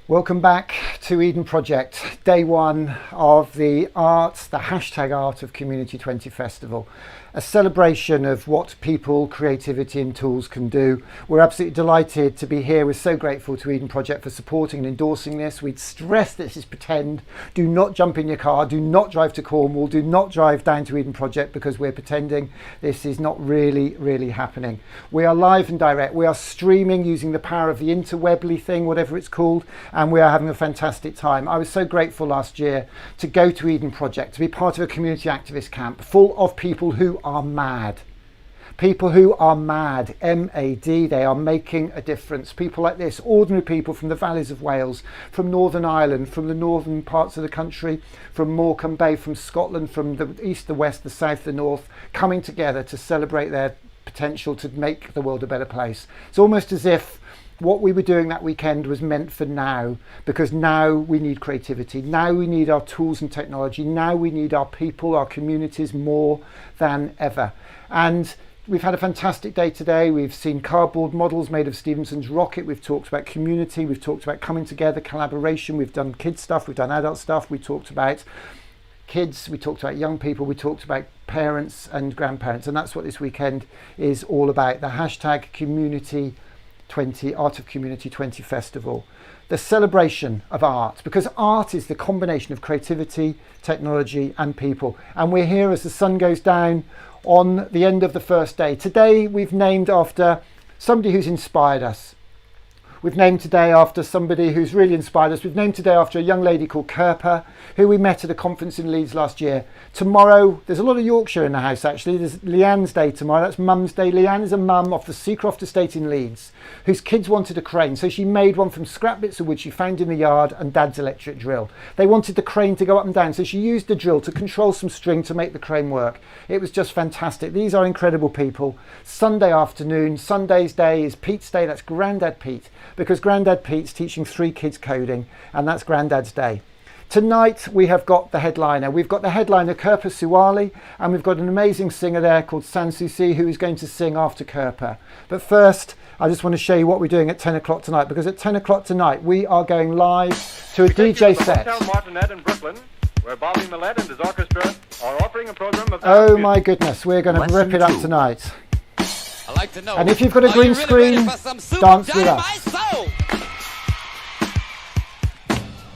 Welcome back to Eden Project, day one of the hashtag Art of Community 20 Festival, a celebration of what people, creativity and tools can do. We're absolutely delighted to be here. We're so grateful to Eden Project for supporting and endorsing this. We'd stress this is pretend. Do not jump in your car, do not drive to Cornwall, do not drive down to Eden Project because we're pretending. This is not really happening. We are live and direct. We are streaming using the power of the interwebly thing, whatever it's called, and we are having a fantastic time. I was so grateful last year to go to Eden Project, to be part of a community activist camp full of people who are mad. People who are mad, M-A-D, they are making a difference. People like this, ordinary people from the valleys of Wales, from Northern Ireland, from the northern parts of the country, from Morecambe Bay, from Scotland, from the east, the west, the south, the north, coming together to celebrate their potential to make the world a better place. It's almost as if what we were doing that weekend was meant for now, because now we need creativity, now we need our tools and technology, now we need our people, our communities more than ever. And we've had a fantastic day today. We've seen cardboard models made of Stephenson's rocket. We've talked about community, we've talked about coming together, collaboration, we've done kids stuff, we've done adult stuff, we talked about kids, we talked about young people, we talked about parents and grandparents, and that's what this weekend is all about. The hashtag Community 20, Art of Community 20 Festival, the celebration of art, because art is the combination of creativity, technology and people. And we're here as the sun goes down on the end of the first day. Today we've named after somebody who's inspired us. We've named today after somebody who's really inspired us. We've named today after a young lady called Kirpa, who we met at a conference in Leeds last year. Tomorrow, there's a lot of Yorkshire in the house actually. There's Leanne's Day tomorrow, that's Mum's Day. Leanne is a mum off the Seacroft estate in Leeds, whose kids wanted a crane. So she made one from scrap bits of wood she found in the yard and Dad's electric drill. They wanted the crane to go up and down, so she used the drill to control some string to make the crane work. It was just fantastic. These are incredible people. Sunday afternoon, Sunday's day is Pete's Day, that's Grandad Pete, because Grandad Pete's teaching 3 kids coding, and that's Grandad's Day. Tonight we have got the headliner. We've got the headliner Kirpa Suwali, and we've got an amazing singer there called Sansusi who is going to sing after Kirpa. But first, I just want to show you what we're doing at 10 o'clock tonight, because at 10 o'clock tonight we are going live to a DJ set. Hotel Martinet in Brooklyn, where Bobby Millett and his orchestra are offering a program of... Oh my goodness, we're going to rip it up tonight. I like to know, and if you've got a green screen, dance with us.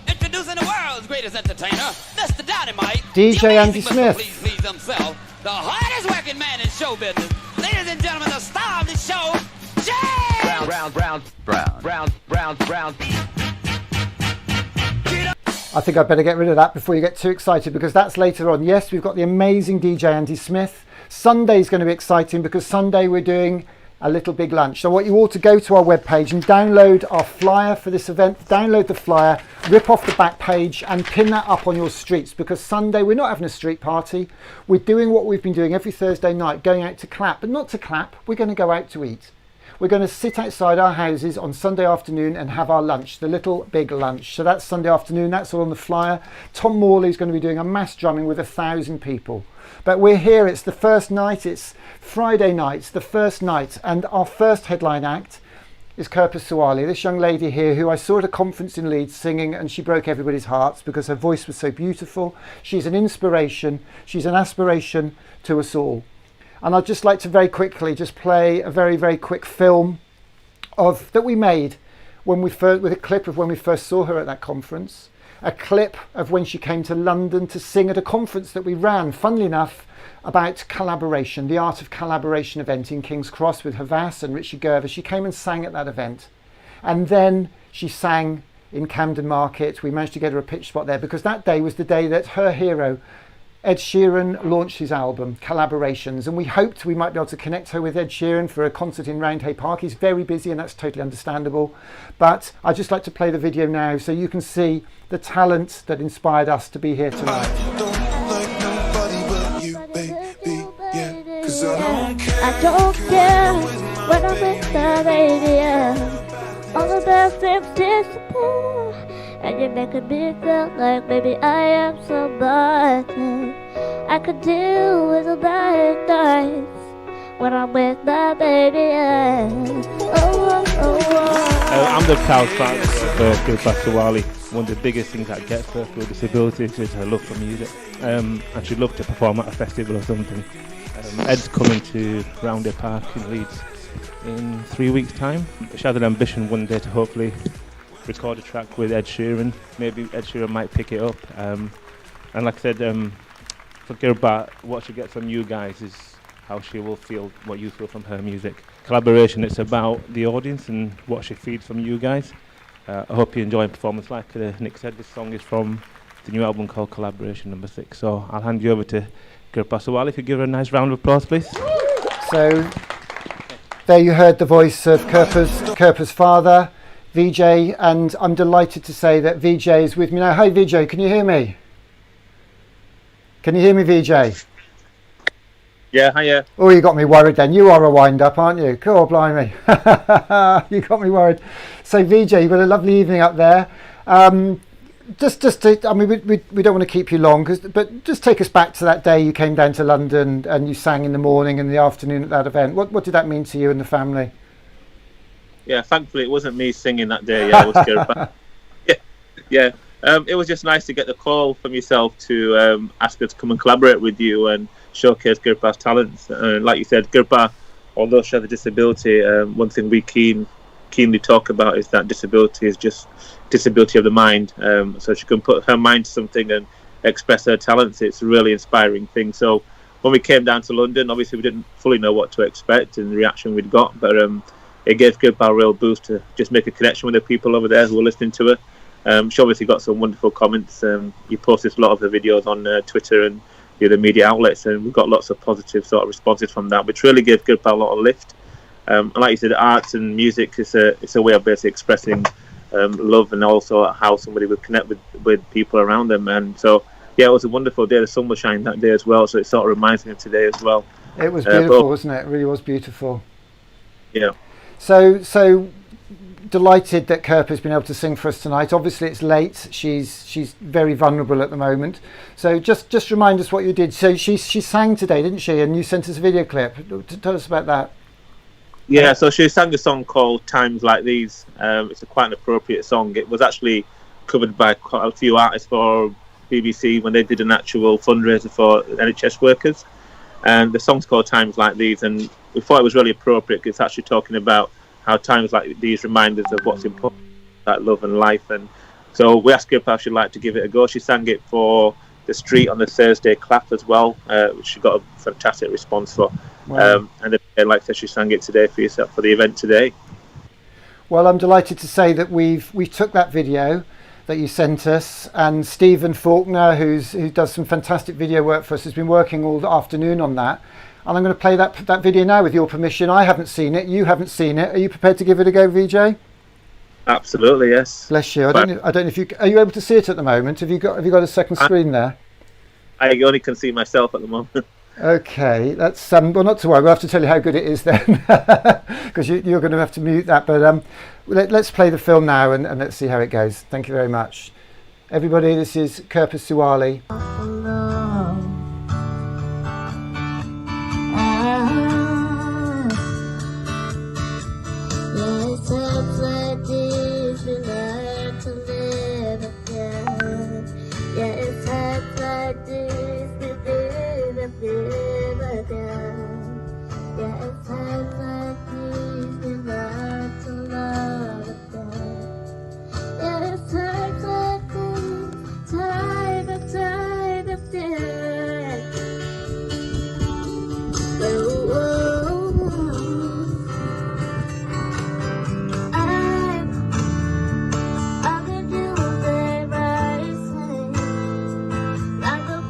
Introducing the world's greatest entertainer, Mr. Dynamite, DJ Andy Smith. Please himself, the hardest working man in show business. Ladies and gentlemen, the star of the show, Jay! Brown. I think I'd better get rid of that before you get too excited, because that's later on. Yes, we've got the amazing DJ Andy Smith. Sunday's going to be exciting because Sunday we're doing a little big lunch. So I want you all to go to our webpage and download our flyer for this event. Download the flyer, rip off the back page and pin that up on your streets, because Sunday we're not having a street party. We're doing what we've been doing every Thursday night, going out to clap, but not to clap. We're going to go out to eat. We're going to sit outside our houses on Sunday afternoon and have our lunch, the little big lunch. So that's Sunday afternoon, that's all on the flyer. Tom Morley's going to be doing a mass drumming with 1,000 people. But we're here, it's the first night, it's Friday night, it's the first night, and our first headline act is Kirpa Suwali, this young lady here who I saw at a conference in Leeds singing, and she broke everybody's hearts because her voice was so beautiful. She's an inspiration, she's an aspiration to us all. And I'd just like to very quickly just play a very quick film that we made when we first, with a clip of when we first saw her at that conference, a clip of when she came to London to sing at a conference that we ran, funnily enough, about collaboration, the Art of Collaboration event in King's Cross with Havas and Richard Gervais. She came and sang at that event, and then she sang in Camden Market. We managed to get her a pitch spot there because that day was the day that her hero Ed Sheeran launched his album Collaborations, and we hoped we might be able to connect her with Ed Sheeran for a concert in Roundhay Park. He's very busy and that's totally understandable, but I'd just like to play the video now so you can see the talent that inspired us to be here tonight. I don't like nobody but you, baby, yeah, 'cause I don't care when I'm with the lady, yeah. All the bad things disappear, and you're making me feel like maybe I am somebody. I could deal with a bad night when I'm with my baby, yeah. Oh, oh, oh. I'm the proud father for Gilbert Sawali. One of the biggest things that gets her with disabilities is her love for music. And she'd love to perform at a festival or something. Ed's coming to Roundhay Park in Leeds in 3 weeks' time. She has an ambition one day to hopefully record a track with Ed Sheeran. Maybe Ed Sheeran might pick it up. And like I said, for Gilbert, what she gets from you guys is how she will feel what you feel from her music. Collaboration, it's about the audience and what she feeds from you guys. I hope you enjoy a performance. Like Nick said, this song is from the new album called Collaboration No. 6. So I'll hand you over to Gilbert Sawali. If you give her a nice round of applause, please. So there you heard the voice of Kirpa's father, VJ, and I'm delighted to say that VJ is with me now. Hi VJ, can you hear me? Can you hear me, VJ? Yeah, hiya. Oh, you got me worried then. You are a wind-up, aren't you? Cool, blimey. You got me worried. So, VJ, you've got a lovely evening up there. Just to, I mean, we don't want to keep you long, but just take us back to that day you came down to London and you sang in the morning and the afternoon at that event. What did that mean to you and the family? Yeah, thankfully it wasn't me singing that day. Yeah, it was Gilbert. Yeah. It was just nice to get the call from yourself to ask her to come and collaborate with you and showcase Gilbert's talents. Like you said, Gilbert, although she has a disability, one thing we keenly talk about is that disability is just disability of the mind. So she can put her mind to something and express her talents. It's a really inspiring thing. So when we came down to London, obviously we didn't fully know what to expect and the reaction we'd got, but it gave Gilbert a real boost to just make a connection with the people over there who were listening to her. She obviously got some wonderful comments. You posted a lot of the videos on Twitter and the other media outlets, and we got lots of positive sort of responses from that, which really gave Gilbert a lot of lift. And like you said, arts and music is a way of basically expressing love, and also how somebody would connect with people around them. And so, yeah, it was a wonderful day. The sun was shining that day as well, so it sort of reminds me of today as well. It was beautiful, wasn't it? It really was beautiful. Yeah. So delighted that Kirpa's been able to sing for us tonight. Obviously it's late, she's very vulnerable at the moment, so just remind us what you did. So she sang today, didn't she, and you sent us a video clip. Tell us about that. Yeah, so she sang a song called Times Like These. It's quite an appropriate song. It was actually covered by quite a few artists for BBC when they did an actual fundraiser for NHS workers, and the song's called Times Like These, and we thought it was really appropriate because it's actually talking about how times like these remind us of what's important, like love and life. And so we asked her if she'd like to give it a go. She sang it for the street on the Thursday clap as well, which she got a fantastic response for. Wow. And then, like I said, she sang it today for yourself for the event today. Well, I'm delighted to say that we took that video that you sent us, and Stephen Faulkner, who does some fantastic video work for us, has been working all the afternoon on that. And I'm going to play that video now with your permission. I haven't seen it. You haven't seen it. Are you prepared to give it a go, VJ? Absolutely, yes. Bless you. I don't know if you are you able to see it at the moment. Have you got a second screen there? I only can see myself at the moment. Okay, that's well, not to worry. We'll have to tell you how good it is then, because you're going to have to mute that. But let's play the film now and let's see how it goes. Thank you very much, everybody. This is Kirpa Sawali. Like a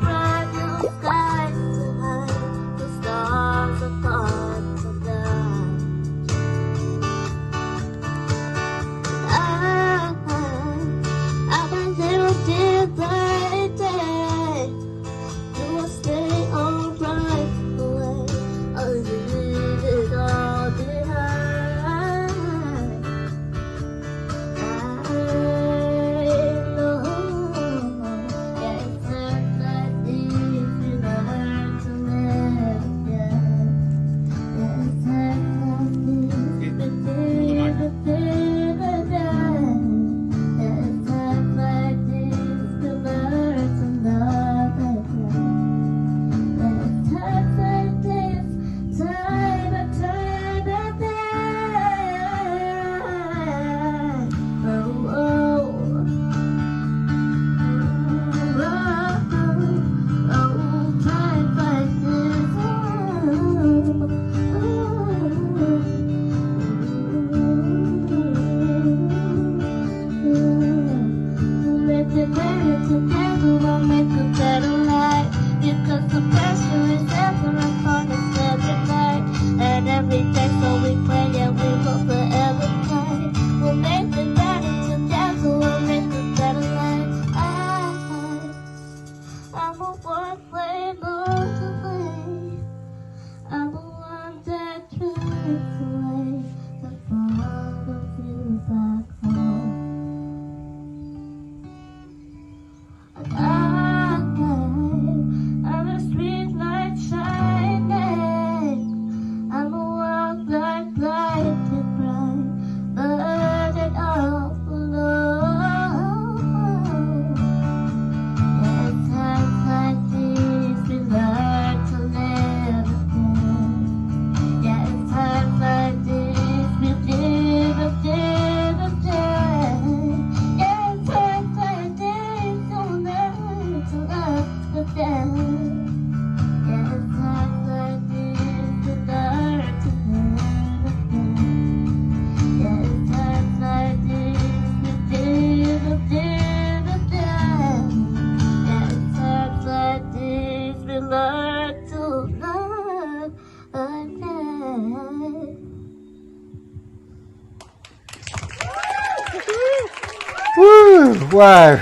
Wow.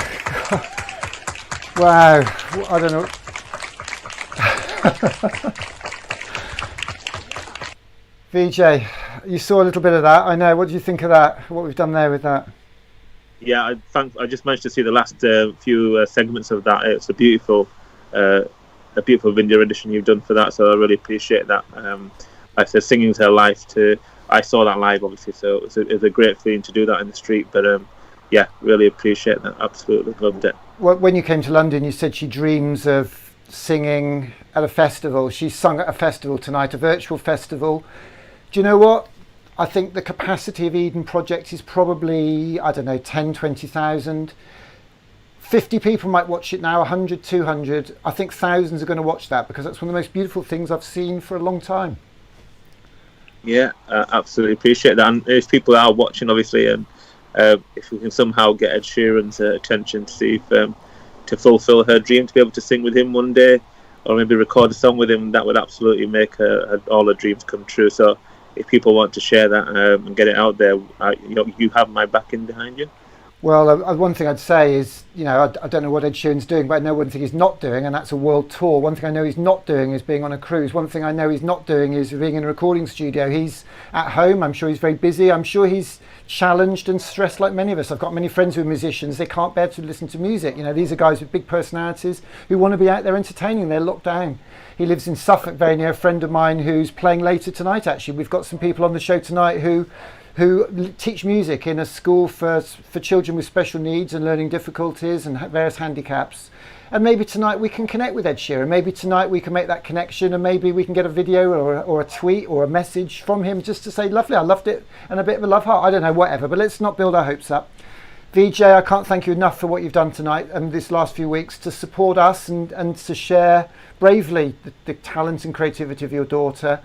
Wow. I don't know. VJ, you saw a little bit of that. I know. What do you think of that? What we've done there with that? Yeah, I just managed to see the last few segments of that. It's a beautiful video edition you've done for that. So I really appreciate that. Like I said, singing's her life. I saw that live, obviously, so it was a great feeling to do that in the street. But yeah, really appreciate that. Absolutely loved it. When you came to London, you said she dreams of singing at a festival. She's sung at a festival tonight, a virtual festival. Do you know what? I think the capacity of Eden Project is probably, I don't know, 10, 20,000. 50 people might watch it now, 100, 200. I think thousands are going to watch that because that's one of the most beautiful things I've seen for a long time. Yeah, absolutely appreciate that. And if people are watching, obviously, and if we can somehow get Ed Sheeran's attention to see if to fulfil her dream to be able to sing with him one day, or maybe record a song with him, that would absolutely make all her dreams come true. So if people want to share that and get it out there, you have my backing behind you. Well, one thing I'd say is, I don't know what Ed Sheeran's doing, but I know one thing he's not doing, and that's a world tour. One thing I know he's not doing is being on a cruise. One thing I know he's not doing is being in a recording studio. He's at home. I'm sure he's very busy. I'm sure he's challenged and stressed like many of us. I've got many friends who are musicians. They can't bear to listen to music. These are guys with big personalities who want to be out there entertaining. They're locked down. He lives in Suffolk, very near a friend of mine who's playing later tonight, actually. We've got some people on the show tonight who teach music in a school for children with special needs and learning difficulties and various handicaps. And maybe tonight we can connect with Ed Sheeran. Maybe tonight we can make that connection, and maybe we can get a video or a tweet or a message from him just to say, lovely, I loved it, and a bit of a love heart. I don't know, whatever, but let's not build our hopes up. VJ, I can't thank you enough for what you've done tonight and this last few weeks to support us and to share bravely the talent and creativity of your daughter.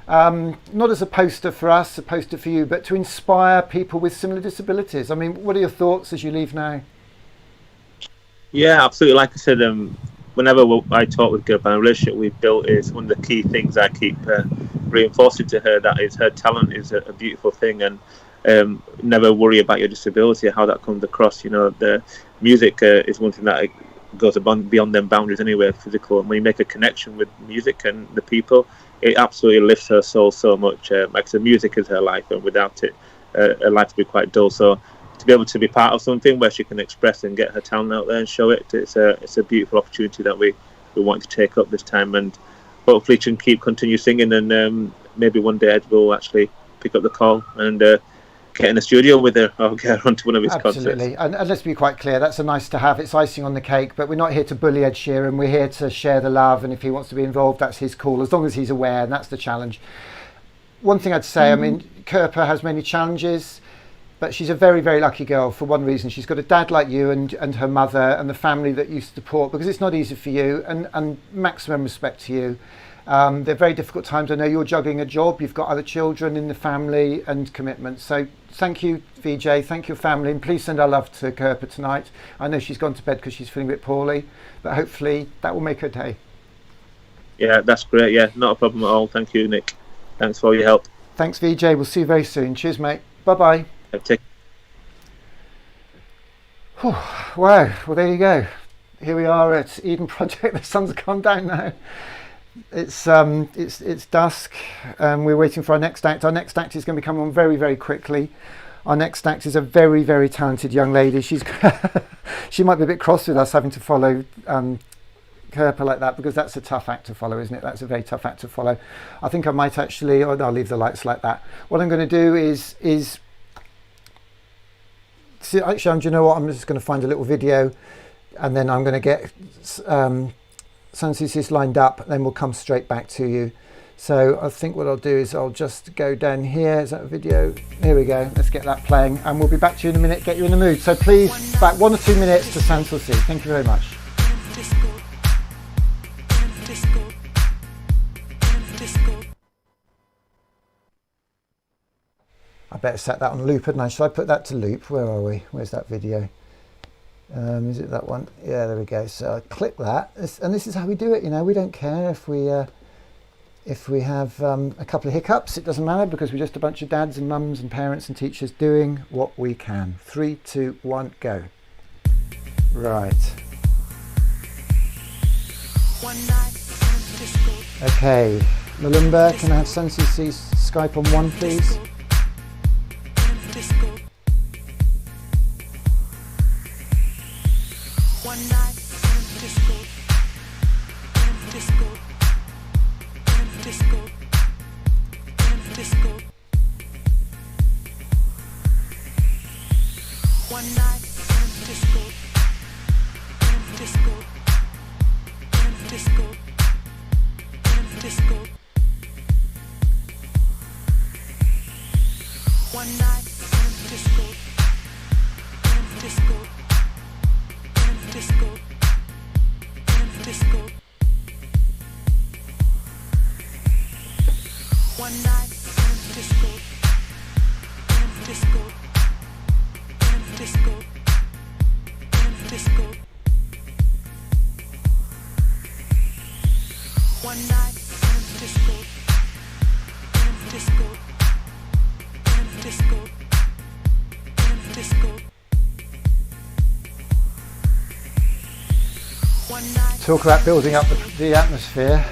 Not as a poster for us, a poster for you, but to inspire people with similar disabilities. I mean, what are your thoughts as you leave now? Yeah, absolutely. Like I said, whenever I talk with Gerb, and a relationship we've built is one of the key things I keep reinforcing to her, that is her talent is a beautiful thing, and never worry about your disability, how that comes across. The music is one thing that goes beyond them boundaries anyway, physical. And when you make a connection with music and the people, it absolutely lifts her soul so much. Like I said, music is her life, and without it, her life would be quite dull. So to be able to be part of something where she can express and get her talent out there and show it, it's a beautiful opportunity that we want to take up this time, and hopefully she can continue singing, and maybe one day Ed will actually pick up the call and get in the studio with her or get her onto one of his concerts. Absolutely, and let's be quite clear, that's a nice to have, it's icing on the cake, but we're not here to bully Ed Sheeran, we're here to share the love, and if he wants to be involved, that's his call, as long as he's aware, and that's the challenge. One thing I'd say, I mean, Kirpa has many challenges, but she's a very, very lucky girl for one reason. She's got a dad like you and her mother and the family that you support, because it's not easy for you, and maximum respect to you. They're very difficult times. I know you're juggling a job, you've got other children in the family and commitments. So thank you, VJ, thank your family, and please send our love to Kirpa tonight. I know she's gone to bed because she's feeling a bit poorly, but hopefully that will make her day. Yeah, that's great. Yeah, not a problem at all. Thank you, Nick. Thanks for all your help. Thanks, VJ. We'll see you very soon. Cheers, mate. Bye-bye. Wow, well there you go. Here we are at Eden Project. The sun's gone down now. It's dusk. We're waiting for our next act. Our next act is going to be coming on very, very quickly. Our next act is a very, very talented young lady. She might be a bit cross with us having to follow Kirpa like that, because that's a tough act to follow, isn't it? That's a very tough act to follow. I think I might actually, I'll leave the lights like that. What I'm going to do is actually, do you know what? I'm just going to find a little video, and then I'm going to get Sansusis lined up, then we'll come straight back to you. So I think what I'll do is I'll just go down here. Is that a video? Here we go. Let's get that playing, and we'll be back to you in a minute, get you in the mood. So please, back 1 or 2 minutes to Sansusi. Thank you very much. I better set that on loop, hadn't I? Should I put that to loop? Where are we? Where's that video? Is it that one? Yeah, there we go. So I click that, and this is how we do it. We don't care if we have a couple of hiccups. It doesn't matter, because we're just a bunch of dads and mums and parents and teachers doing what we can. 3, 2, 1, go. Right. Okay, Malumba, can I have Sensi C's Skype on 1, please? Talk about building up the atmosphere.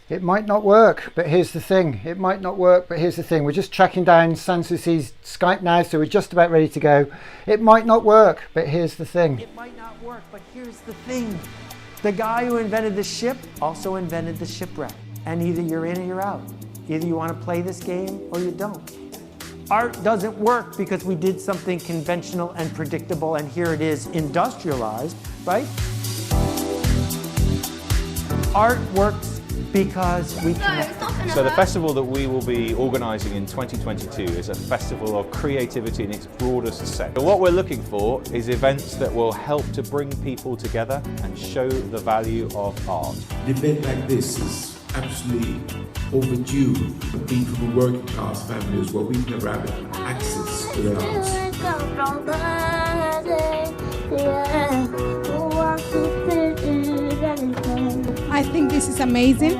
It might not work, but here's the thing. It might not work, but here's the thing. We're just tracking down Sanssouci's Skype now, so we're just about ready to go. It might not work, but here's the thing. It might not work, but here's the thing. The guy who invented the ship also invented the shipwreck. And either you're in or you're out. Either you want to play this game or you don't. Art doesn't work because we did something conventional and predictable, and here it is industrialized, right? Art works because we connect. So the festival that we will be organising in 2022 is a festival of creativity in its broadest sense. What we're looking for is events that will help to bring people together and show the value of art. An event like this is absolutely overdue. Being from a working class family as well, we've never had access to the arts. I think this is amazing,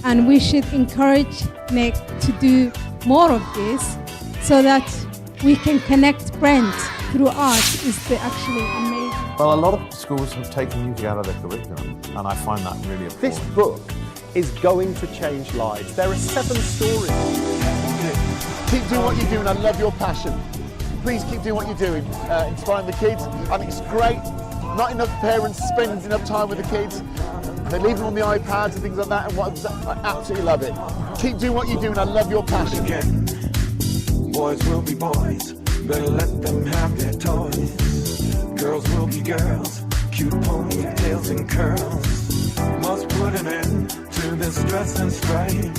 and we should encourage Nick to do more of this so that we can connect friends through art. Is actually amazing. Well, a lot of schools have taken music out of their curriculum, and I find that really important. This book is going to change lives. There are 7 stories. Keep doing what you're doing. I love your passion. Please keep doing what you're doing, inspiring the kids. I think it's great. Not enough parents spend enough time with the kids. They leave them on the iPads and things like that, and I absolutely love it. Keep doing what you're doing. I love your passion. Boys will be boys, better let them have their toys. Girls will be girls, cute ponytails and curls. Must put an end to this stress and strain.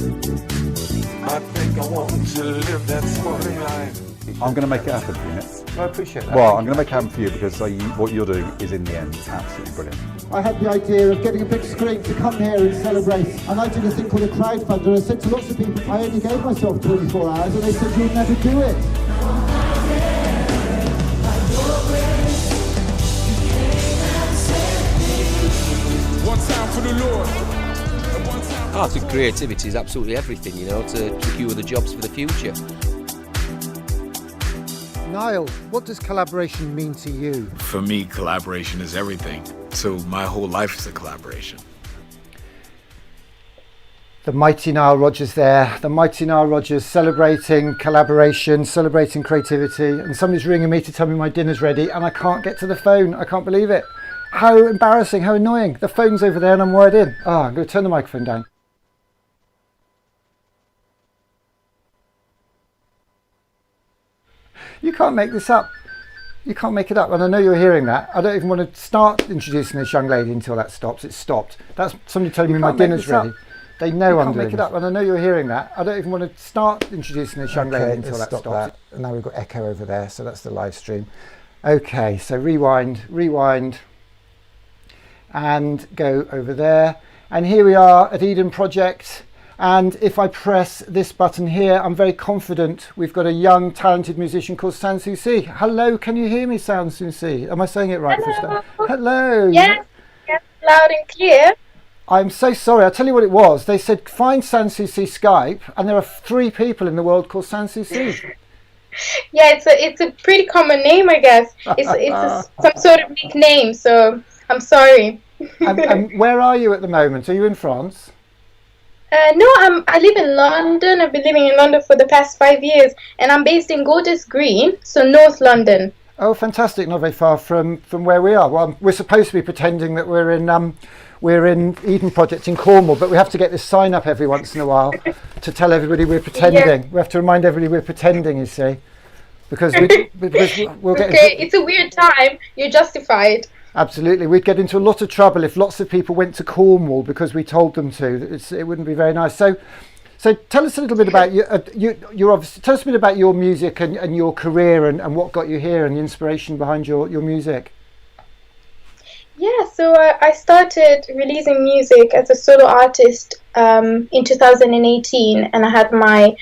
I think I want to live that sporting life. I'm going to make it happen for you, Nick. I appreciate that. Well, I'm going to make it happen for you because what you're doing is, in the end, absolutely brilliant. I had the idea of getting a big screen to come here and celebrate, and I did a thing called a crowdfunder. I said to lots of people, I only gave myself 24 hours, and they said, you'll never do it. Artistic creativity is absolutely everything, you know, to secure the jobs for the future. Niall, what does collaboration mean to you? For me, collaboration is everything. So my whole life is a collaboration. The mighty Nile Rodgers there. The mighty Nile Rodgers celebrating collaboration, celebrating creativity. And somebody's ringing me to tell me my dinner's ready and I can't get to the phone. I can't believe it. How embarrassing, how annoying. The phone's over there and I'm wired in. Oh, I'm going to turn the microphone down. You can't make this up. You can't make it up. And I know you're hearing that. I don't even want to start introducing this young lady until that stops. It's stopped. That's somebody telling me my dinner's ready. They know I'm doing it up, and I know you're hearing that. I don't even want to start introducing this young lady until that stops. That. And now we've got echo over there, so that's the live stream. Okay, so rewind, and go over there. And here we are at Eden Project. And if I press this button here, I'm very confident we've got a young, talented musician called Sanssouci. Hello, can you hear me, Sanssouci? Am I saying it right? Hello. Hello. Yes, loud and clear. I'm so sorry. I'll tell you what it was. They said find Sanssouci Skype, and there are 3 people in the world called Sanssouci. Yeah, it's a pretty common name, I guess. It's some sort of nickname. So I'm sorry. and where are you at the moment? Are you in France? No, I live in London. I've been living in London for the past 5 years, and I'm based in Golders Green, so North London. Oh, fantastic! Not very far from where we are. Well, we're supposed to be pretending that we're in Eden Project in Cornwall, but we have to get this sign up every once in a while to tell everybody we're pretending. Yeah. We have to remind everybody we're pretending, you see, because we'll get. Okay, it's a weird time. You're justified. Absolutely, we'd get into a lot of trouble if lots of people went to Cornwall because we told them to. It wouldn't be very nice. So tell us a little bit about you're obviously, tell us a bit about your music and your career and what got you here and the inspiration behind your music. Yeah, so I started releasing music as a solo artist in 2018, and I had my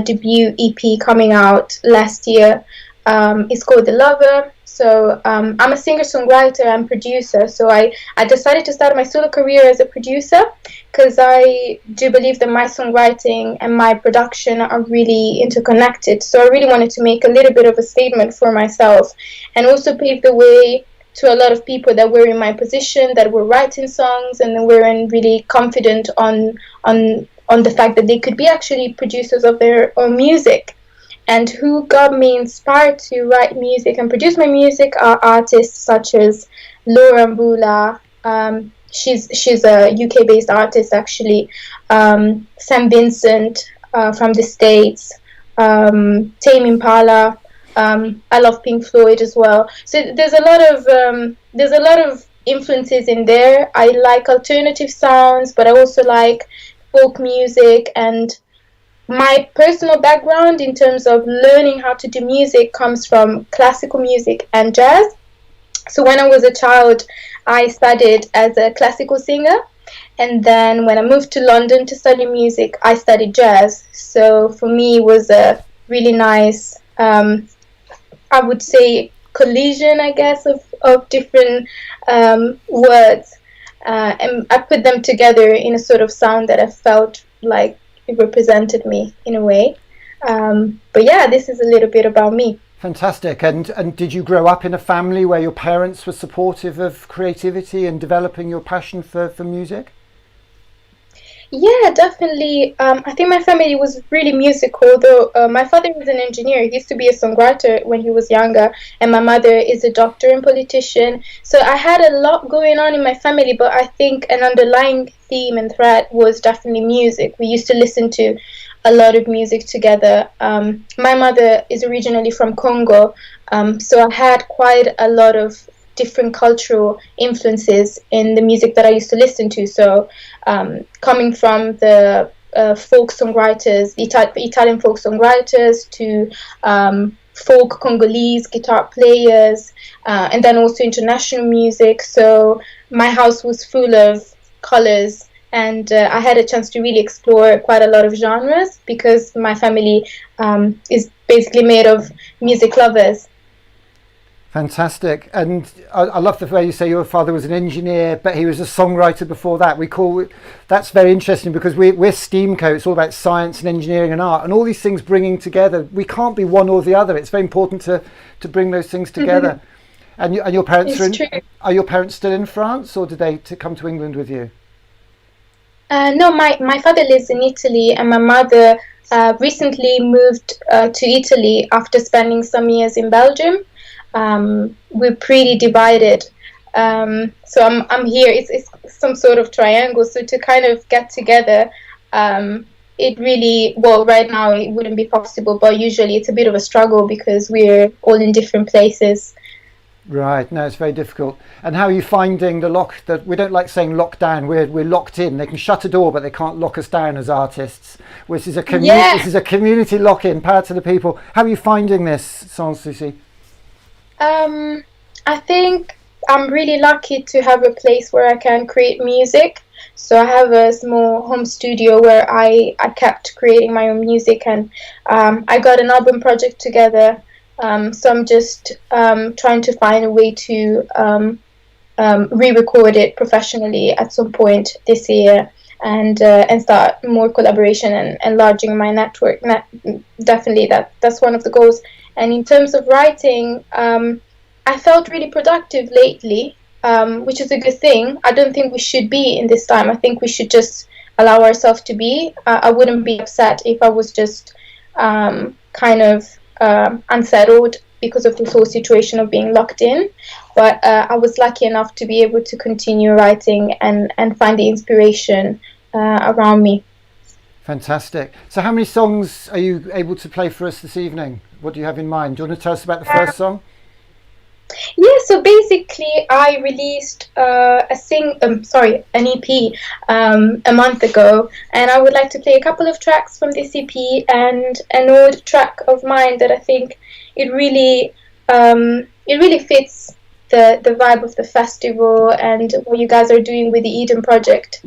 debut EP coming out last year. It's called The Lover. So I'm a singer-songwriter and producer, so I decided to start my solo career as a producer because I do believe that my songwriting and my production are really interconnected. So I really wanted to make a little bit of a statement for myself and also pave the way to a lot of people that were in my position, that were writing songs and that weren't really confident on the fact that they could be actually producers of their own music. And who got me inspired to write music and produce my music are artists such as Laura Mbula. She's a UK-based artist, actually. Sam Vincent from the States. Tame Impala. I love Pink Floyd as well. So there's a lot of influences in there. I like alternative sounds, but I also like folk music, and my personal background in terms of learning how to do music comes from classical music and jazz. So when I was a child, I studied as a classical singer, and then when I moved to London to study music, I studied jazz. So for me, it was a really nice, I would say, collision, I guess, of different words, and I put them together in a sort of sound that I felt like it represented me in a way. But yeah, this is a little bit about me. Fantastic. And did you grow up in a family where your parents were supportive of creativity and developing your passion for music? Yeah, definitely. I think my family was really musical, though my father was an engineer. He used to be a songwriter when he was younger, and my mother is a doctor and politician. So I had a lot going on in my family, but I think an underlying theme and thread was definitely music. We used to listen to a lot of music together. My mother is originally from Congo, so I had quite a lot of different cultural influences in the music that I used to listen to. So coming from the folk songwriters, Italian folk songwriters, to folk Congolese guitar players, and then also international music. So my house was full of colors, and I had a chance to really explore quite a lot of genres because my family is basically made of music lovers. Fantastic. And I love the way you say your father was an engineer, but he was a songwriter before that. That's very interesting, because we're STEAMco. It's all about science and engineering and art, and all these things bringing together. We can't be one or the other. It's very important to bring those things together. And your parents are your parents still in France, or did they come to England with you? No, my father lives in Italy, and my mother recently moved to Italy after spending some years in Belgium. We're pretty divided, so I'm here. It's some sort of triangle. So to kind of get together, it really, well, right now it wouldn't be possible, but usually it's a bit of a struggle because we're all in different places. Right, no, it's very difficult. And how are you finding that we don't like saying lockdown, we're locked in. They can shut a door, but they can't lock us down as artists. This is a community lock-in, power to the people. How are you finding this, Sans Souci? I think I'm really lucky to have a place where I can create music. So I have a small home studio where I kept creating my own music, and I got an album project together. So I'm just trying to find a way to re-record it professionally at some point this year, and start more collaboration and enlarging my network. Definitely, that's one of the goals. And in terms of writing, I felt really productive lately, which is a good thing. I don't think we should be in this time. I think we should just allow ourselves to be. I wouldn't be upset if I was just kind of unsettled because of this whole situation of being locked in. But I was lucky enough to be able to continue writing and find the inspiration around me. Fantastic. So how many songs are you able to play for us this evening? What do you have in mind? Do you want to tell us about the first song? Yeah, so basically I released an EP a month ago, and I would like to play a couple of tracks from this EP and an old track of mine that I think it really fits the vibe of the festival and what you guys are doing with the Eden Project,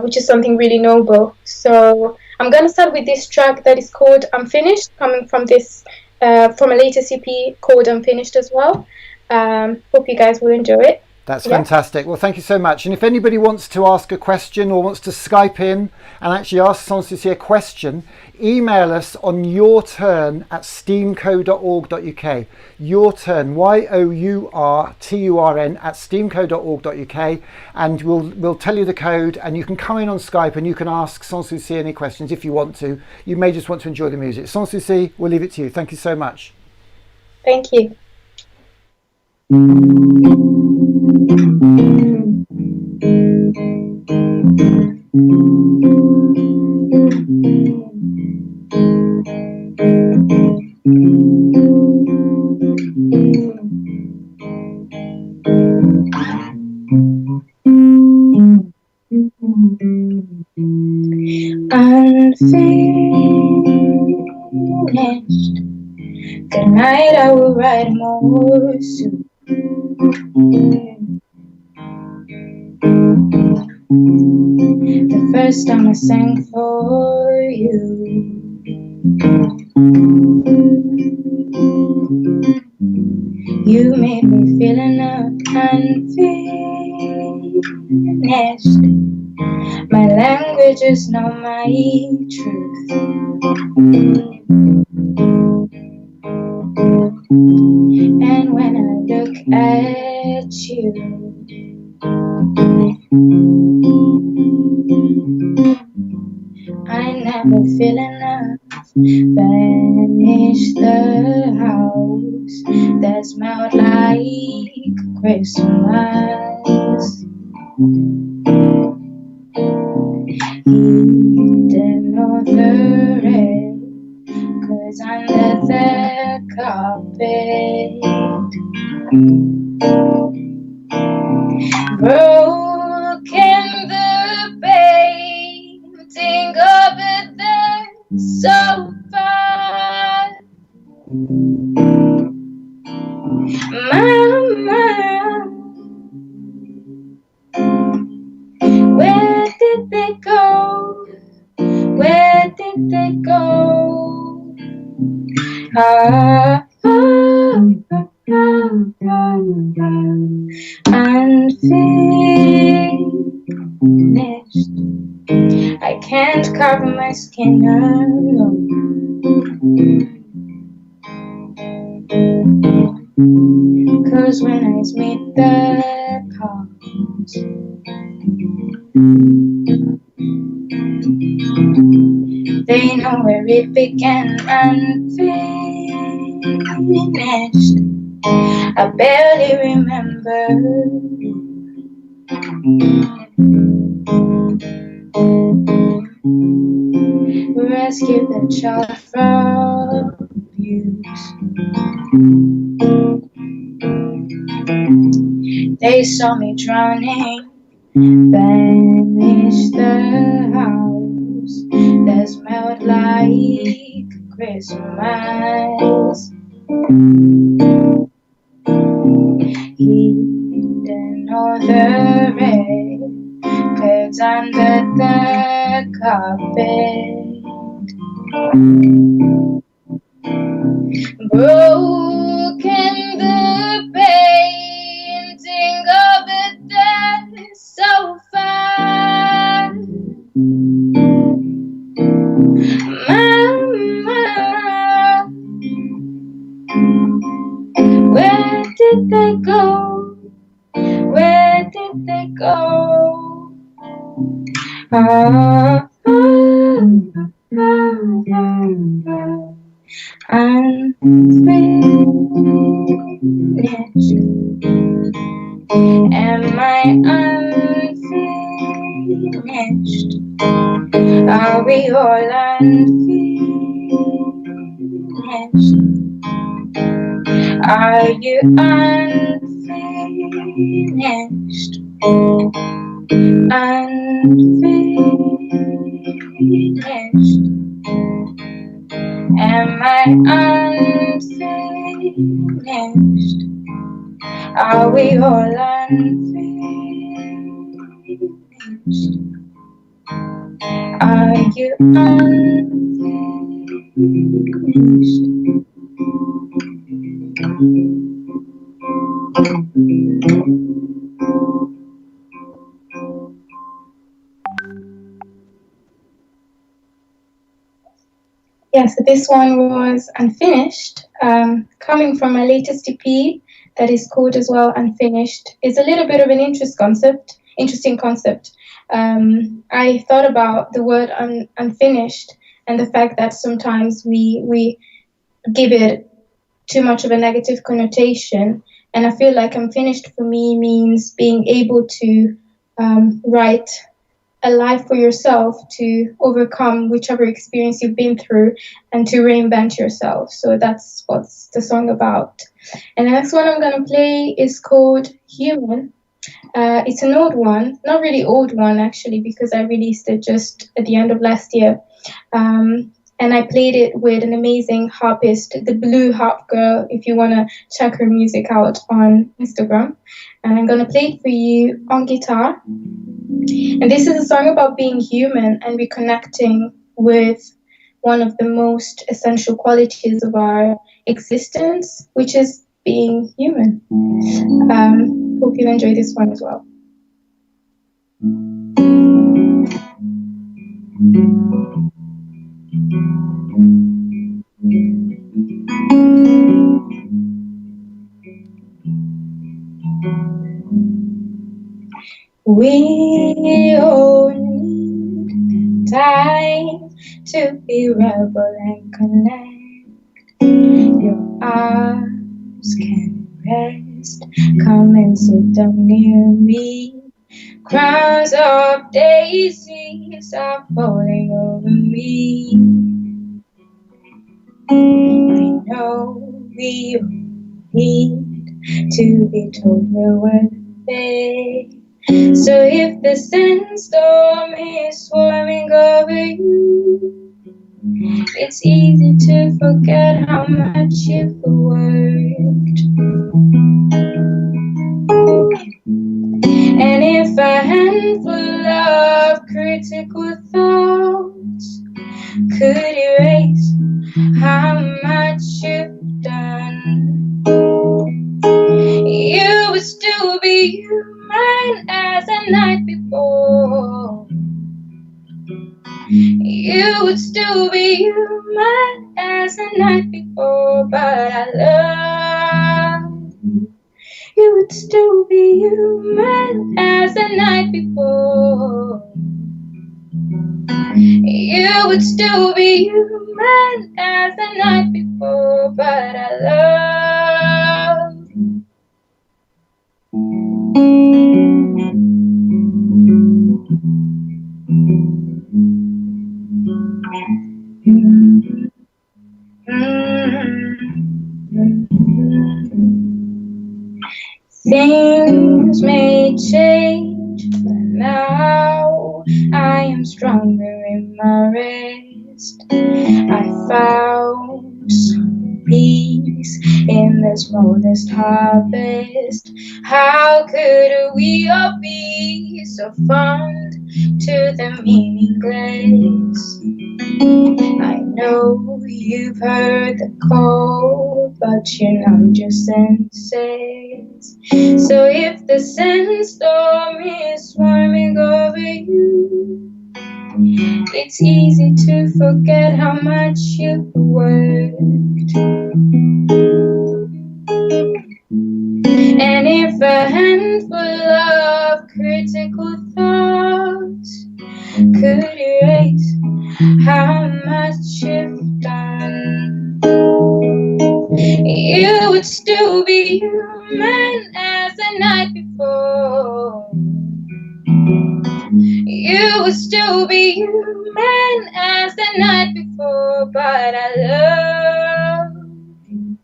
which is something really noble. So I'm going to start with this track that is called Unfinished, coming from this from a latest EP called Unfinished as well. Hope you guys will enjoy it. That's fantastic. Well, thank you so much. And if anybody wants to ask a question or wants to Skype in and actually ask Sans Souci a question, email us on yourturn@steamco.org.uk. Yourturn, YOURTURN @steamco.org.uk, and we'll tell you the code, and you can come in on Skype and you can ask Sans Souci any questions if you want to. You may just want to enjoy the music. Sans Souci, we'll leave it to you. Thank you so much. Thank you. Unfinished. Tonight I will write more soon. The first time I sang for you, you made me feel unfinished. My language is not my truth. And when I look at you, I never feel enough. Vanish the house that smelled like Christmas. Eden or the red, 'cause under the carpet, broken the painting over the sofa. Mama, where did they go? Where did they go? Unfinished. I can't cover my skin alone. Cause when I meet the cause, they know where it began. Unfinished. I barely remember. Rescue the child from abuse. They saw me drowning, vanished the house that smelled like Christmas. Hidden all the records under the carpet. Broken the painting of the sofa. Mama, where did they go? Where did they go? Unfinished. Am I unfinished? Are we all unfinished? Are you unfinished? Unfinished. Am I unfinished? Are we all unfinished? Are you unfinished? Yeah, so this one was Unfinished, coming from my latest EP that is called as well Unfinished. It's a little bit of an interesting concept. I thought about the word unfinished and the fact that sometimes we give it too much of a negative connotation. And I feel like unfinished for me means being able to write a life for yourself, to overcome whichever experience you've been through and to reinvent yourself. So that's what the song about. And the next one I'm going to play is called Human. It's an old one, not really old one actually, because I released it just at the end of last year. And I played it with an amazing harpist, the Blue Harp Girl, if you want to check her music out on Instagram. And I'm going to play it for you on guitar. And this is a song about being human and reconnecting with one of the most essential qualities of our existence, which is being human. Hope you enjoy this one as well. We all need time to be rebel and connect. Your arms can rest. Come and sit down near me. Crowns of daisies are falling over me. I know we all need to be told we're worth it. So if the sandstorm is swarming over you, it's easy to forget how much you've worked. And if a handful of critical thoughts could erase how much you've done, be human as the night before. You would still be human as the night before, but I love you would still be human as the night before. You would still be human as the night before, but I love Things may change, but now I am stronger in my rest. I found some peace in this modest harvest. How could we all be so fond to the meaningless? I know you've heard the call, but you numbed your senses. So if the sandstorm is swarming over you, it's easy to forget how much you've worked. And if a handful of critical thoughts could erase how much you've done, you would still be human as the night before. You would still be human as the night before, but I love you.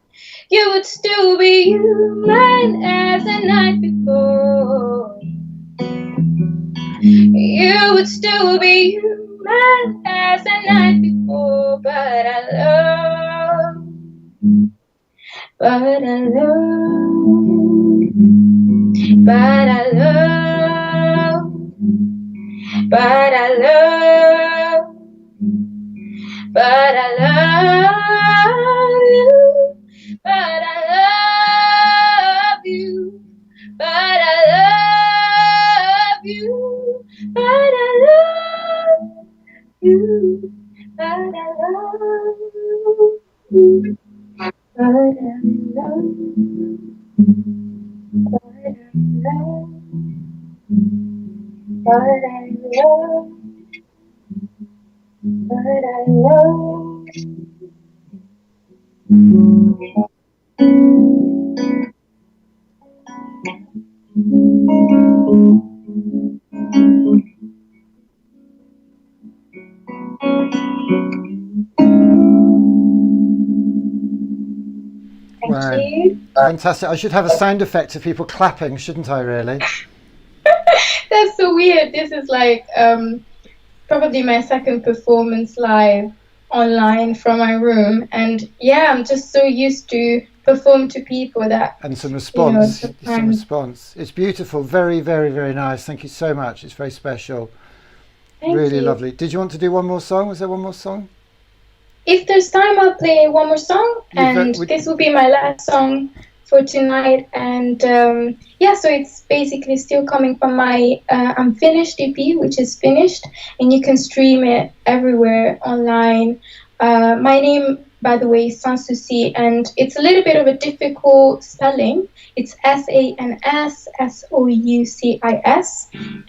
You would still be human as the night before. You would still be human as the night before, but I love you. But I love you. But I love you. But I love you. But I love you. But I love you. But I love you. But I love you. But I love you. But I love you. But I love you. But I love you. But I love Wow. you. Fantastic. I should have a sound effect of people clapping, shouldn't I, really? That's so weird. This is like probably my second performance live online from my room, and yeah, I'm just so used to perform to people that And some response. Some sometimes- response. It's beautiful. Very, very, very nice. Thank you so much. It's very special. Thank really you. lovely. Did you want to do one more song? Was there one more song? If there's time, I'll play one more song, and this will be my last song for tonight. And yeah, so it's basically still coming from my Unfinished EP, which is finished, and you can stream it everywhere online. My name, by the way, is Sans Souci, and it's a little bit of a difficult spelling. It's SANSSOUCIS,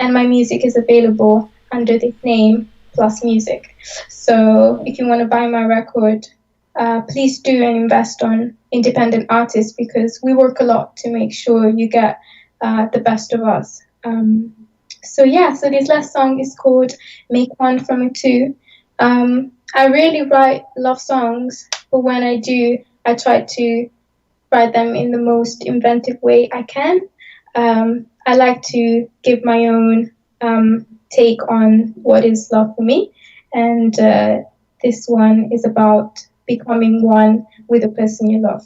and my music is available under this name, Plus Music. So if you want to buy my record, please do and invest on independent artists, because we work a lot to make sure you get the best of us. So yeah, so this last song is called Make One from a Two. I really write love songs, but when I do, I try to write them in the most inventive way I can. I like to give my own take on what is love for me, and this one is about becoming one with the person you love.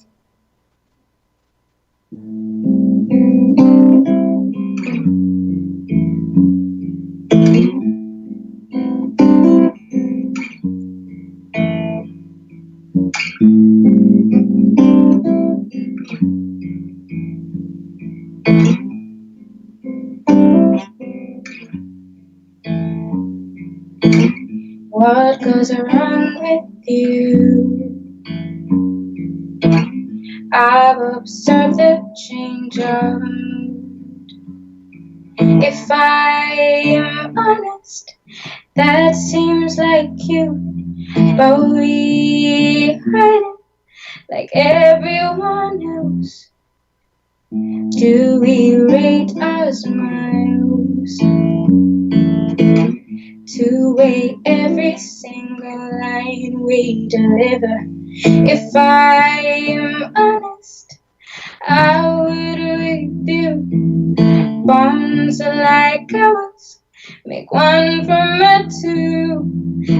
what goes wrong with you. I've observed the change of mood. If I'm honest, that seems like you, but we hide it like everyone else. Do we rate our smiles to weigh every single line we deliver? If I'm honest, I would review bonds like ours. Make one from a two,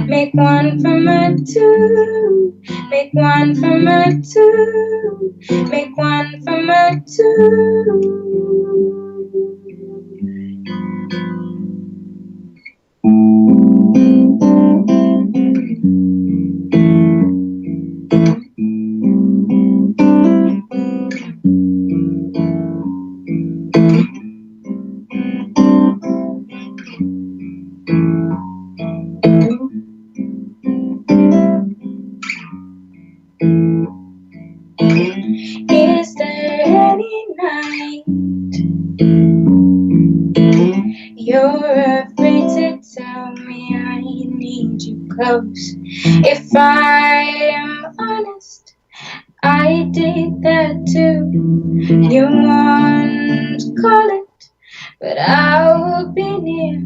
make one from a two, make one from a two, make one from a two. Is there any night you're afraid to tell me I need you close? If I'm honest, I did that too. You won't call it, but I will be near.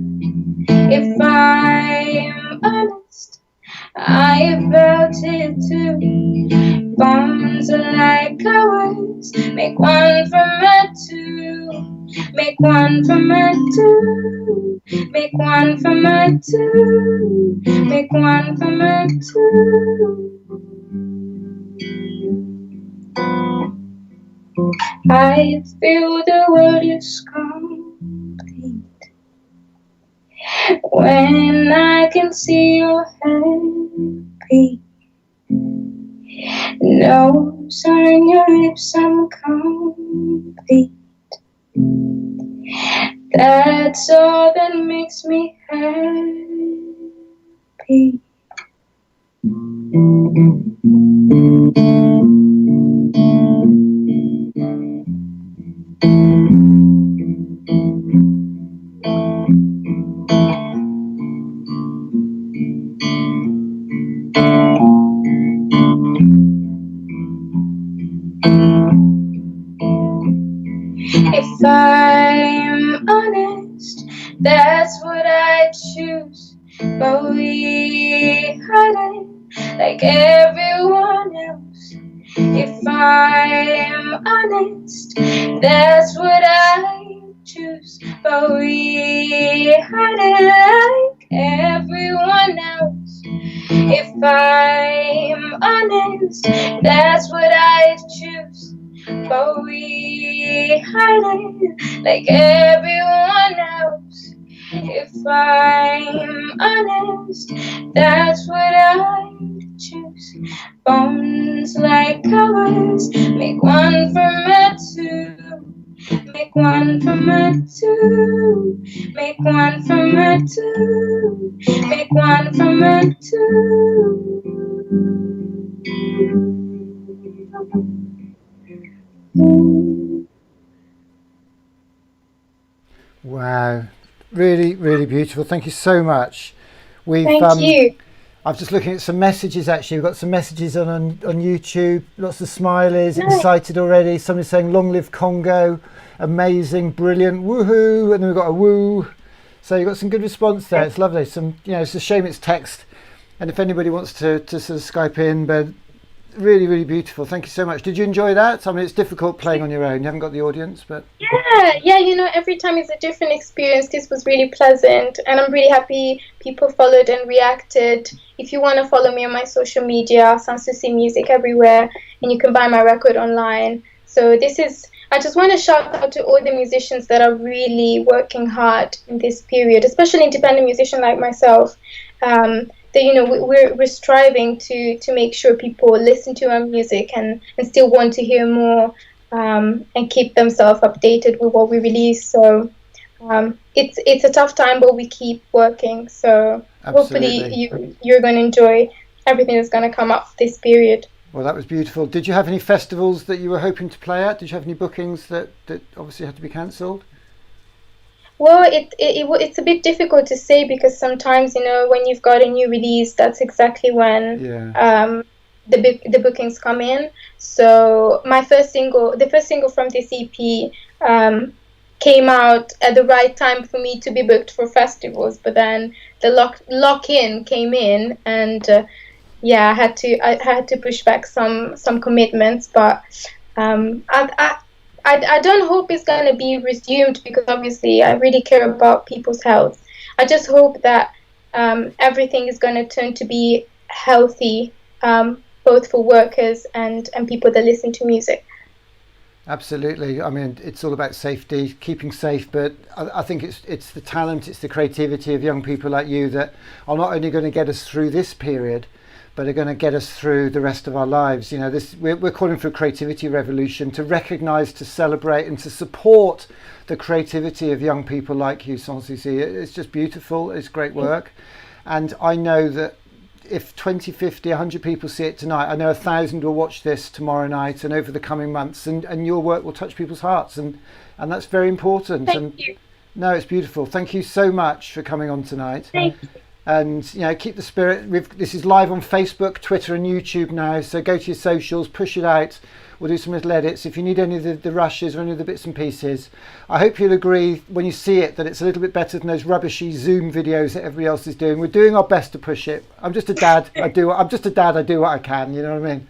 If I'm honest, I felt it too. Bonds like ours, make one from a two, make one from a two, make one from a two, make one from a two. I feel the world is complete when I can see your happy. Nose on your lips, I'm complete. That's all that makes me happy. If I'm honest, that's what I choose. But we hide it like everyone else. If I'm honest, that's what I choose. But we hide it like everyone else. If I'm honest, that's what I choose. But we hide it like everyone else. If I'm honest, that's what I choose. Bones like ours, make one from a two, make one from a two, make one from a two, make one from a two. Wow, really, really beautiful. Thank you so much. Thank you. I'm just looking at some messages. Actually, we've got some messages on YouTube. Lots of smileys. Excited already. Somebody saying "Long live Congo," amazing, brilliant, woohoo, and then we've got a woo. So you've got some good response there. It's lovely. It's a shame it's text, and if anybody wants to sort of Skype in, but really, really beautiful. Thank you so much. Did you enjoy that? I mean, it's difficult playing on your own. You haven't got the audience, but yeah. Every time is a different experience. This was really pleasant, and I'm really happy people followed and reacted. If you want to follow me on my social media, Sanssouci Music everywhere, and you can buy my record online. So I just want to shout out to all the musicians that are really working hard in this period, especially independent musicians like myself. We're striving to make sure people listen to our music and still want to hear more, and keep themselves updated with what we release. So it's a tough time, but we keep working. So Absolutely. hopefully you're going to enjoy everything that's going to come up this period. Well, that was beautiful. Did you have any festivals that you were hoping to play at? Did you have any bookings that obviously had to be cancelled? Well, it's a bit difficult to say because sometimes, when you've got a new release, that's exactly when the bookings come in. So the first single from this EP came out at the right time for me to be booked for festivals, but then the lock-in came in, and I had to push back some commitments, but I don't hope it's going to be resumed because obviously I really care about people's health. I just hope that everything is going to turn to be healthy, both for workers and people that listen to music. Absolutely. I mean, it's all about safety, keeping safe, but I think it's the talent, it's the creativity of young people like you that are not only going to get us through this period, but are going to get us through the rest of our lives. We're calling for a creativity revolution to recognise, to celebrate and to support the creativity of young people like you, Sans Souci. It's just beautiful, it's great work. And I know that if 20, 50, 100 people see it tonight, I know 1,000 will watch this tomorrow night and over the coming months, and your work will touch people's hearts, and that's very important. Thank you. No, it's beautiful. Thank you so much for coming on tonight. Thank you. And keep the spirit. This is live on Facebook, Twitter and YouTube now, so go to your socials, push it out. We'll do some little edits. If you need any of the rushes or any of the bits and pieces, I hope you'll agree when you see it that it's a little bit better than those rubbishy Zoom videos that everybody else is doing. We're doing our best to push it. I'm just a dad. I do what I can. You know what I mean?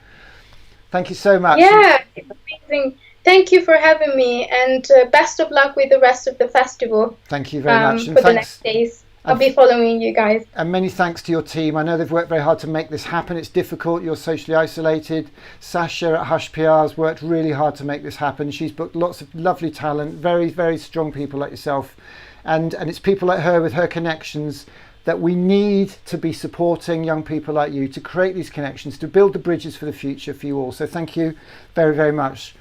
Thank you so much. Yeah, it's amazing. Thank you for having me, and best of luck with the rest of the festival. Thank you very much. And for the next days. I'll be following you guys. And many thanks to your team. I know they've worked very hard to make this happen. It's difficult. You're socially isolated. Sasha at Hush PR has worked really hard to make this happen. She's booked lots of lovely talent, very, very strong people like yourself. And it's people like her with her connections that we need to be supporting young people like you to create these connections, to build the bridges for the future for you all. So thank you very, very much.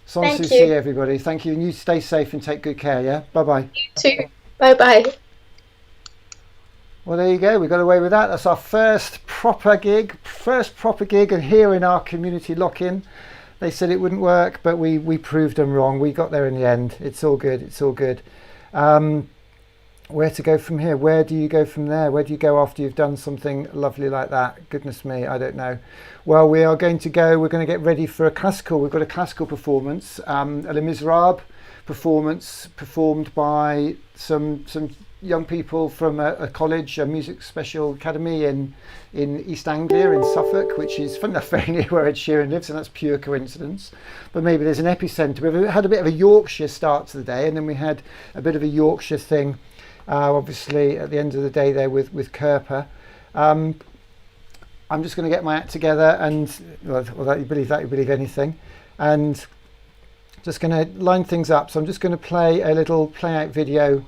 Sans Souci, everybody. Thank you. And you stay safe and take good care, yeah? Bye-bye. You too. Bye-bye. Well, there you go. We got away with that. That's our first proper gig, and here in our community lock-in. They said it wouldn't work, but we proved them wrong. We got there in the end. It's all good. It's all good. Where to go from here? Where do you go from there? Where do you go after you've done something lovely like that? Goodness me, I don't know. Well, we're going to get ready for a classical. We've got a classical performance, a Les Miserables performance performed by some young people from a college, a music special academy in East Anglia in Suffolk, which is fun enough very near where Ed Sheeran lives, and that's pure coincidence. But maybe there's an epicentre. We've had a bit of a Yorkshire start to the day, and then we had a bit of a Yorkshire thing, obviously at the end of the day there with Kerper. I'm just going to get my act together, and well, that you believe anything, and just going to line things up. So I'm just going to play a little play out video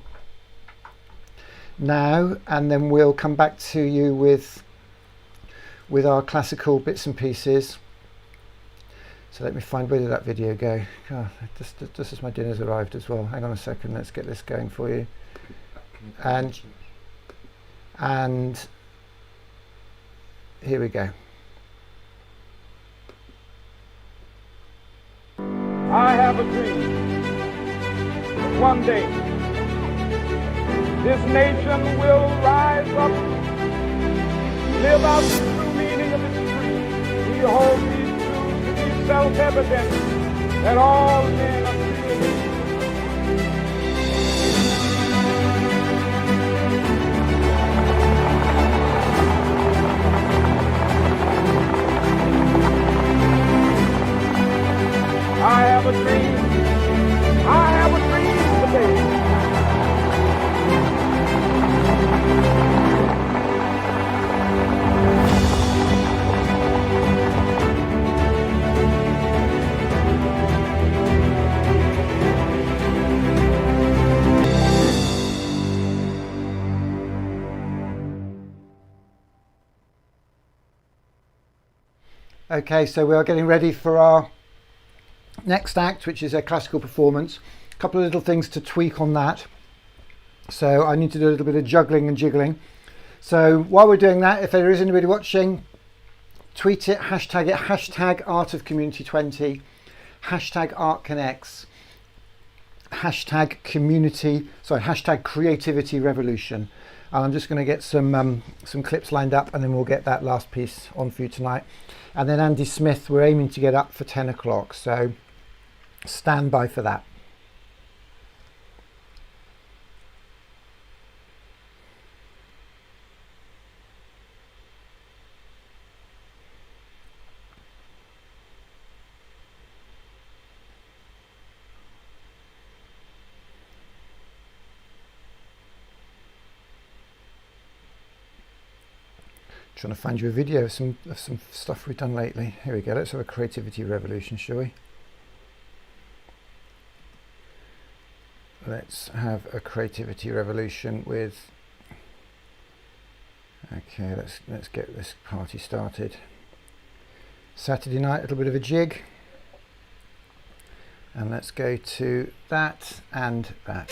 now, and then we'll come back to you with our classical bits and pieces. So let me find, where did that video go? Oh, just as my dinner's arrived as well. Hang on a second, let's get this going for you. And here we go. I have a dream. One day this nation will rise up, live out the true meaning of its creed. We hold these truths to be self-evident, that all men are created equal. I have a dream. I have a dream today. Okay, so we are getting ready for our next act, which is a classical performance. A couple of little things to tweak on that. So I need to do a little bit of juggling and jiggling. So while we're doing that, if there is anybody watching, tweet it, hashtag Art of Community 20, hashtag Art Connects, hashtag Creativity Revolution. And I'm just going to get some clips lined up, and then we'll get that last piece on for you tonight. And then Andy Smith, we're aiming to get up for 10 o'clock, so stand by for that. Trying to find you a video of some stuff we've done lately. Here we go. Let's have a creativity revolution, shall we? Let's have a creativity revolution with. Okay, let's get this party started. Saturday night, a little bit of a jig, and let's go to that and that.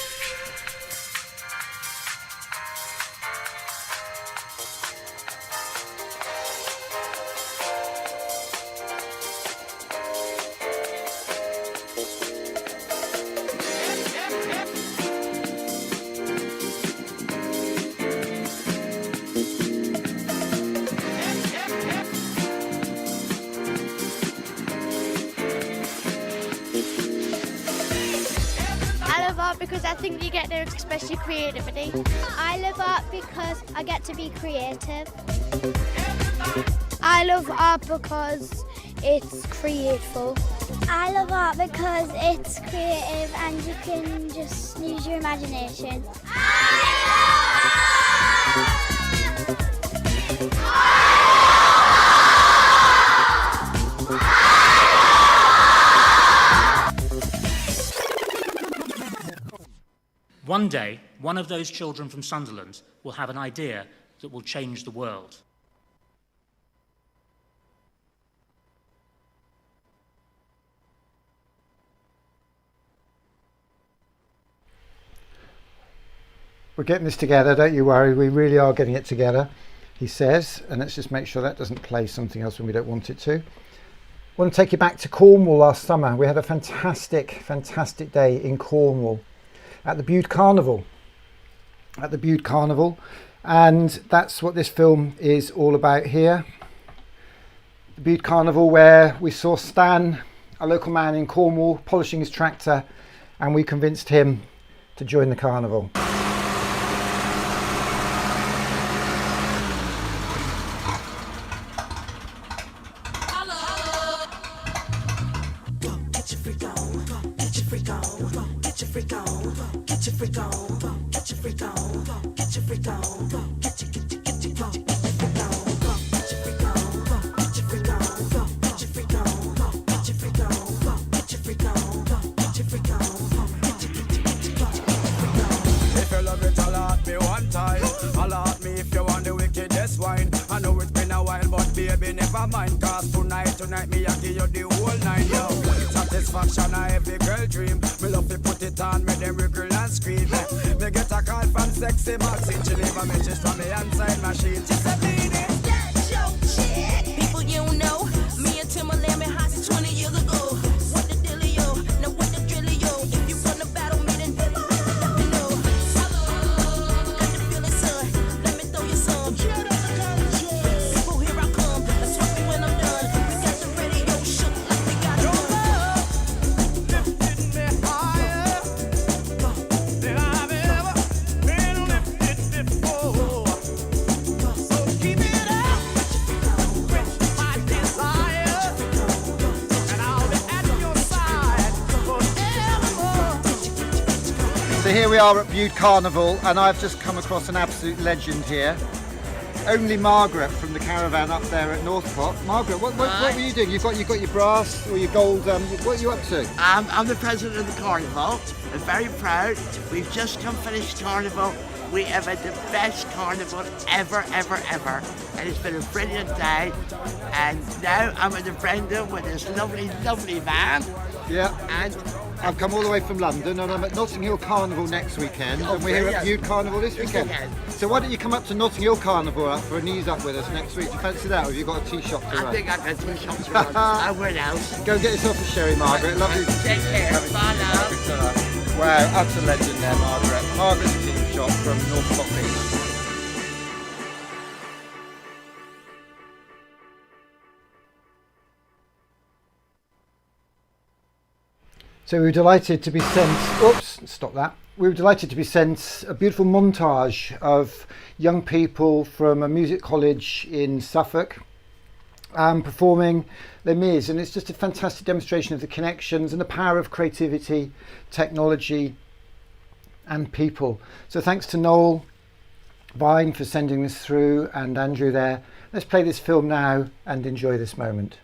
Because I think you get to express your creativity. I love art because I get to be creative. I love art because it's creative. I love art because it's creative and you can just use your imagination. One day, one of those children from Sunderland will have an idea that will change the world. We're getting this together, don't you worry, we really are getting it together, he says, and let's just make sure that doesn't play something else when we don't want it to. I want to take you back to Cornwall last summer. We had a fantastic day in Cornwall at the Bude Carnival. And that's what this film is all about here. The Bude Carnival, where we saw Stan, a local man in Cornwall, polishing his tractor, and we convinced him to join the carnival. Tonight me I give you the whole nine, yo. Satisfaction a every girl dream. Me love to put it on, make them wriggle and scream. Me get a call from sexy Maxine. She leave a message from me inside machine. She said, "Venus, that's your shit." People you know, me and Timberland been hot since 20 years ago. What the dealio? Now what the drillio? If you wanna battle me, then let me know. Got the feeling, son. Let me throw you some. People, here I come. Let's talk me when I'm done. So here we are at Bude Carnival, and I've just come across an absolute legend here. Only Margaret from the caravan up there at Northport. Margaret, what were you doing? You've got your brass or your gold. What are you up to? I'm the president of the carnival. I'm very proud. We've just come finished carnival. We have had the best carnival ever. And it's been a brilliant day. And now I'm at the Brenda with this lovely van. Yeah. And I've come all the way from London, and I'm at Notting Hill Carnival next weekend, and we're here at Bude Carnival this weekend. So why don't you come up to Notting Hill Carnival for a knees up with us next week? Do you fancy that, or have you got a tea shop to run? I think I've got a tea shop to run. I will now. Go get yourself a sherry, Margaret. Lovely. Take care. Bye now. Wow, utter legend there, Margaret. Margaret's tea shop from North Coffee. So we were delighted to be sent, oops, stop that. We were delighted to be sent a beautiful montage of young people from a music college in Suffolk performing Les Mis, and it's just a fantastic demonstration of the connections and the power of creativity, technology and people. So thanks to Noel Vine for sending this through, and Andrew there. Let's play this film now and enjoy this moment.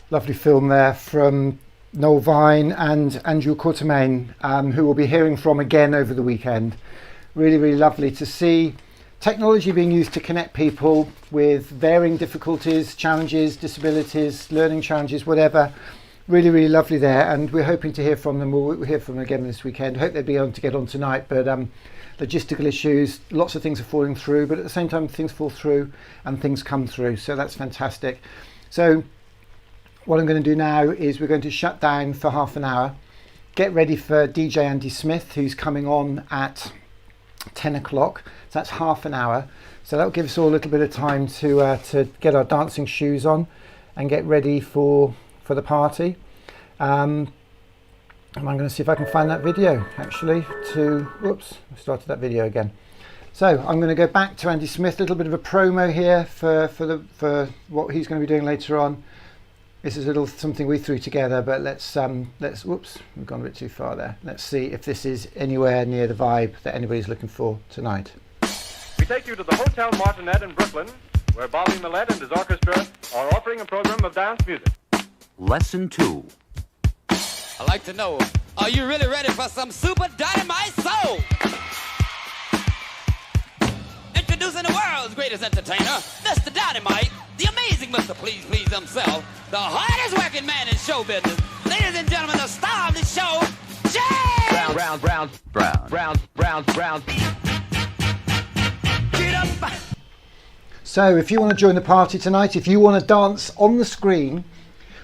Lovely film there from Noel Vine and Andrew Quatermain, who we'll be hearing from again over the weekend. Really, really lovely to see technology being used to connect people with varying difficulties, challenges, disabilities, learning challenges, whatever. Really, really lovely there, and we're hoping to hear from them. We'll hear from them again this weekend. Hope they'll be able to get on tonight, but logistical issues, lots of things are falling through, but at the same time things fall through and things come through, so that's fantastic. So what I'm going to do now is we're going to shut down for half an hour, get ready for DJ Andy Smith, who's coming on at 10 o'clock. So that's half an hour. So that'll give us all a little bit of time to get our dancing shoes on and get ready for the party. And I'm going to see if I can find that video actually whoops, I started that video again. So I'm going to go back to Andy Smith, a little bit of a promo here for what he's going to be doing later on. This is a little something we threw together, but let's whoops, we've gone a bit too far there. Let's see if this is anywhere near the vibe that anybody's looking for tonight. We take you to the Hotel Martinet in Brooklyn, where Bobby Millett and his orchestra are offering a program of dance music. Lesson 2. I'd like to know, are you really ready for some super dynamite soul? Introducing the world's greatest entertainer, Mr. Dynamite, the amazing Mr. Please Please himself, the hardest working man in show business. Ladies and gentlemen, the star of the show, Jay! Brown. Get up! So if you want to join the party tonight, if you want to dance on the screen,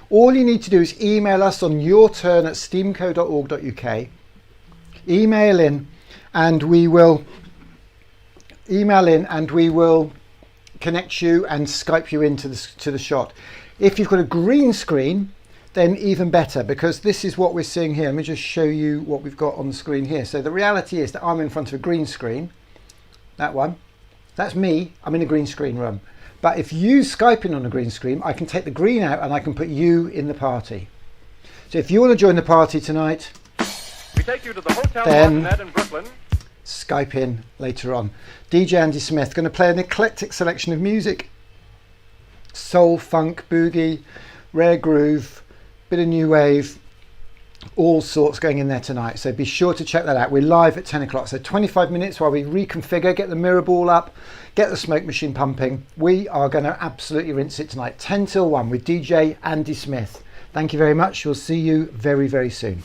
all you need to do is email us on yourturn@steamco.org.uk. Email in and we will connect you and Skype you into the shot. If you've got a green screen, then even better, because this is what we're seeing here. Let me just show you what we've got on the screen here. So the reality is that I'm in front of a green screen. That one. That's me. I'm in a green screen room. But if you Skype in on a green screen, I can take the green out and I can put you in the party. So if you want to join the party tonight, we take you to the Hotel then Martinet in Brooklyn, Skype in later on. DJ Andy Smith going to play an eclectic selection of music. Soul, funk, boogie, rare groove, bit of new wave, all sorts going in there tonight. So be sure to check that out. We're live at 10 o'clock. So 25 minutes while we reconfigure, get the mirror ball up, get the smoke machine pumping. We are going to absolutely rinse it tonight. 10 till 1 with DJ Andy Smith. Thank you very much. We'll see you very, very soon.